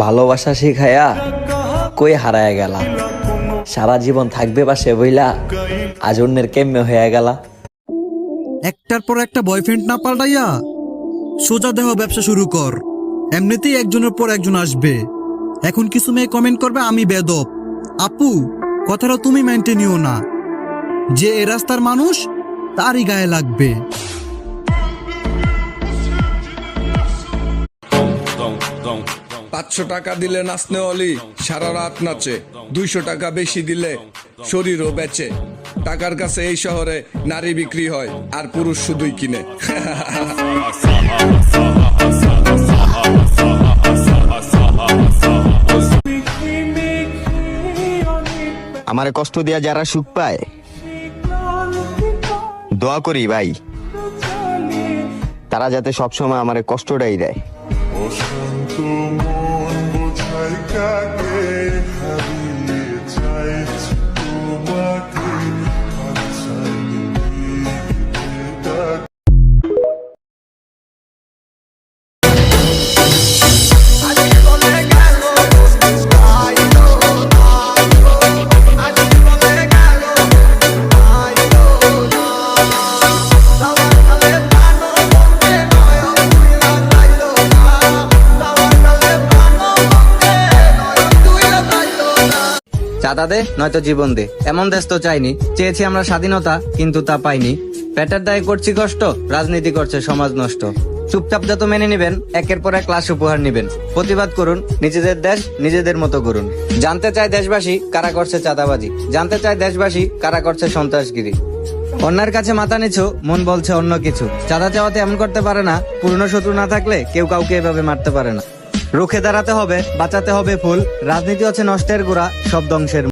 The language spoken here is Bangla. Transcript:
ভালোবাসা শিখায়া কই হারায় গেলা, সারা জীবন থাকবে পাশে বইলা আজ অন্যের কেম্মে হয়ে গেলা। একটার পর একটা বয়ফ্রেন্ড না পাল্টাইয়া সোজা দেহ ব্যবসা শুরু কর, এমনিতেই একজনের পর একজন আসবে। এখন কিছু মেয়ে কমেন্ট করবে আমি বেদব। আপু, কথাটা তুমি মেনটেন নিও না, যে এ রাস্তার মানুষ তারই গায়ে লাগবে। টাকা দিলে নাচনে অলি সারা রাত নাচে, 200 টাকা বেশি দিলে শরীরও বেচে। টাকার কাছে এই শহরে নারী বিক্রি হয় আর পুরুষ শুধুই কিনে। আমারে কষ্ট দিয়া যারা সুখ পায়, দোয়া করি ভাই তারা যাতে সবসময় আমারে কষ্টটাই দেয়। অশান্ত মন বোঝাই কাকে, হারিয়ে চাইছি তোমাকে, আচ্ছানি ডাক। চাঁদা দে নয়তো জীবন দে, এমন দেশ তো চাইনি। চেয়েছি আমরা স্বাধীনতা, কিন্তু তা পাইনি। পেটের দায়ে করছি কষ্ট, রাজনীতি করছে সমাজ নষ্ট। চুপচাপ যত মেনে নিবেন, একের পর এক লাশ উপহার নিবেন। প্রতিবাদ করুন, নিজেদের দেশ নিজেদের মতো করুন। জানতে চায় দেশবাসী কারা করছে চাঁদাবাজি, জানতে চায় দেশবাসী কারা করছে সন্ত্রাসগিরি। অন্যের কাছে মাথা নিছো, মন বলছে অন্য কিছু। চাঁদা চাওয়াতে এমন করতে পারে না, পুরনো শত্রু না থাকলে কেউ কাউকে এভাবে মারতে পারে না। রুখে দাঁড়াতে হবে, বাঁচাতে হবে ফুল। রাজনীতি হচ্ছে নষ্টের গোড়া, সব ধ্বংসের